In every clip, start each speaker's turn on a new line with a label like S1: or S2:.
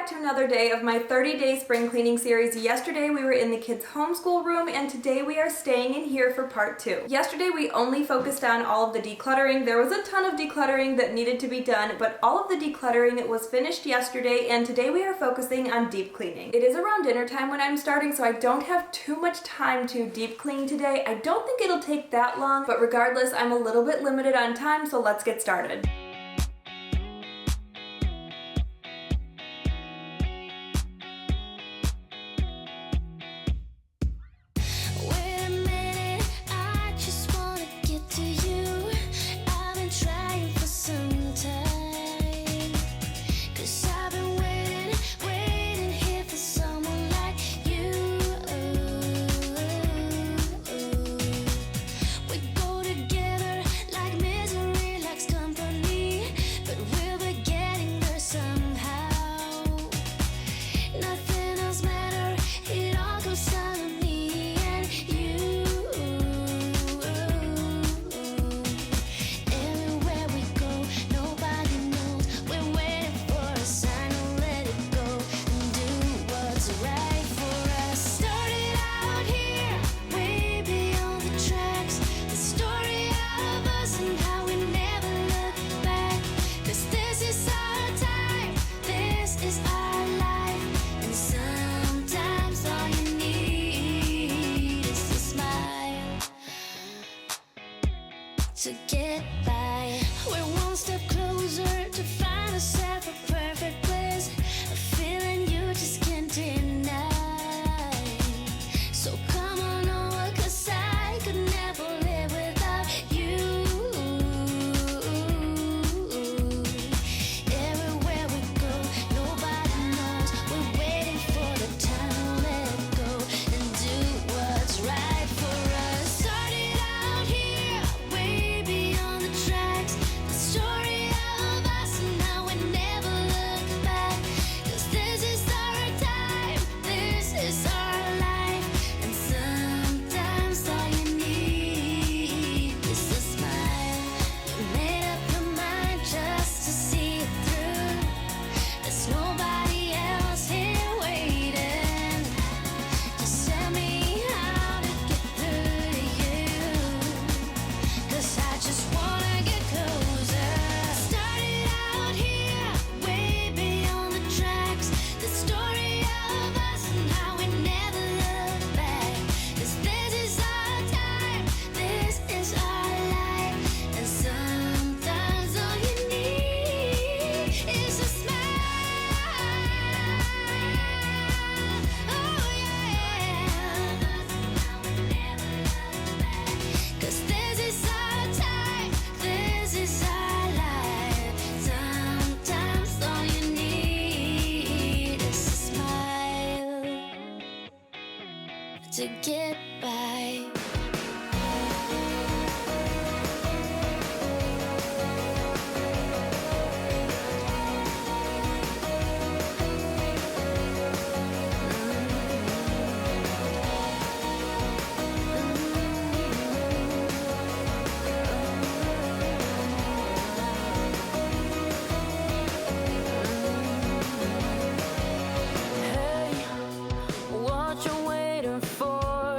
S1: back to another day of my 30-day spring cleaning series. Yesterday we were in the kids' homeschool room and today we are staying in here for part 2. Yesterday we only focused on all of the decluttering. There was a ton of decluttering that needed to be done, but all of the decluttering was finished yesterday and today we are focusing on deep cleaning. It is around dinner time when I'm starting, so I don't have too much time to deep clean today. I don't think it'll take that long, but regardless, I'm a little bit limited on time, so let's get started.
S2: To get by, we're one step closer to find ourselves a perfect place, a feeling you just can't deny. So come on over, 'cause I could never live without you. Everywhere we go, nobody knows. We're waiting for the time to let it go and do what's right for us. Started out here, way beyond the tracks, the story of us and now we never look back. 'Cause this is our time, this is our life, and sometimes all you need is a smile. You made up your mind just to see it through. There's nobody else here waiting. Just tell me how to get through to you, 'cause I just wanna get closer. Started out here, way beyond the tracks, the story of us and how we never look back. 'Cause this is our time, this is our life, and sometimes all you need is a smile. Oh yeah. 'Cause this is our time, this is our life. Sometimes all you need is a smile to get by. Hey, what you waiting for?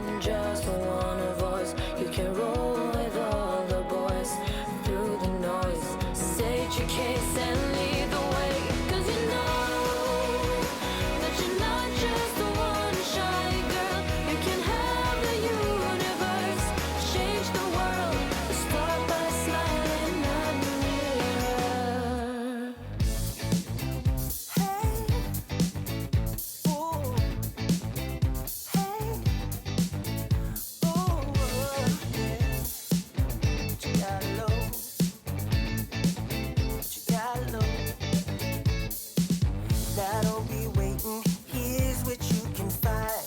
S2: than just one voice. You can roll with all the boys through the noise. State your case and lead the way, 'cause you know that you're not just the one shy girl. You can have the universe, change the world. Start by smiling at the mirror.
S3: That'll be waiting. Here's what you can find.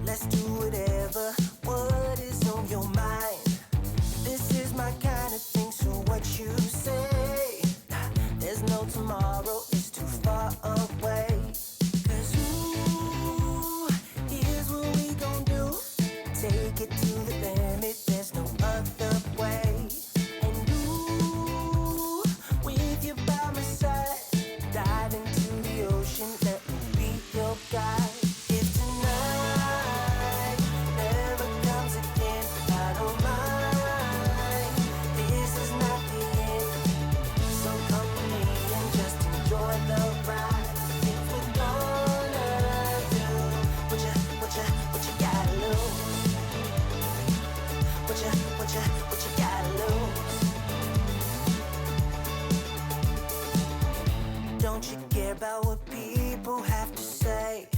S3: Let's do whatever. What is on your mind? This is my kind of thing. So what you say? There's no tomorrow. It's too far away. 'Cause ooh, here's what we gon' do. Take it to the limit. There's no other way. And ooh, with you by my side, dive into the ocean, let me be your guide. If tonight never comes again, I don't mind. This is not the end, so come with me and just enjoy the ride. If we're gonna do what you gotta lose, what you gotta lose. Don't you care about what people have to say?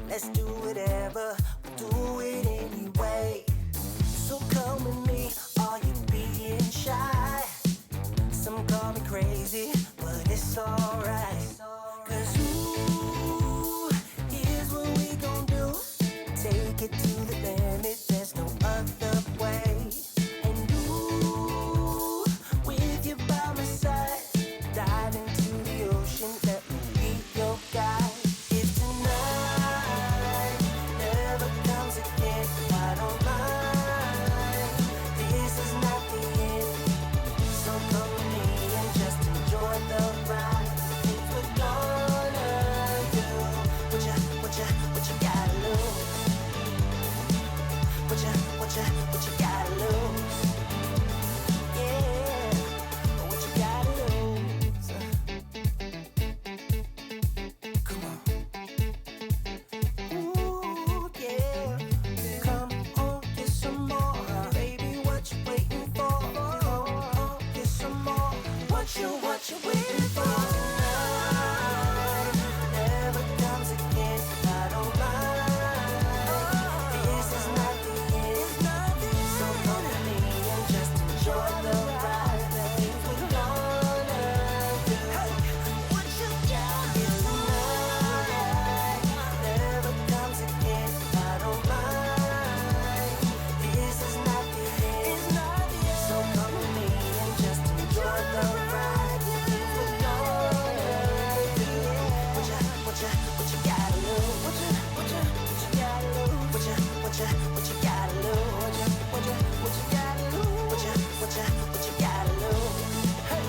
S3: Let's do whatever, we'll do it anyway. So come with me, are you being shy? Some call me crazy, but it's alright. 'Cause ooh, here's what we gon' do. Take it to the limit, there's no other way. And ooh, with you by my side, dive into the ocean, let me be your guide. If tonight never comes again, I don't mind. This is not the end, so come with me and just enjoy the ride. If we're gonna do what you gotta lose, what you gotta lose. Yeah, what you gotta lose. Come on. Ooh, yeah. Come on, get some more. Baby, what you waiting for? Come on, get some more. What you waiting for? Tonight never comes again. I don't mind. This is not the end. So come with me and just enjoy the ride. If we're gonna do what you got, if tonight never comes again, I don't mind. This is not the end. So come with me and just enjoy the ride. If we're gonna do what you gotta lose, what you gotta lose, what you gotta lose, what you gotta lose, what you gotta lose, hey,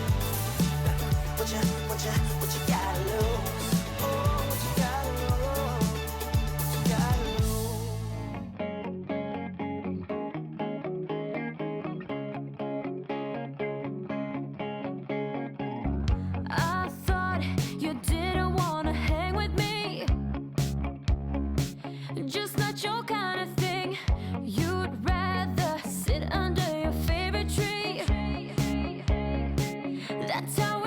S3: what you gotta lose, oh, what you gotta lose, what you gotta
S2: I thought you didn't wanna hang with me, just not your kind of thing. You'd rather sit under your favorite tree. That's how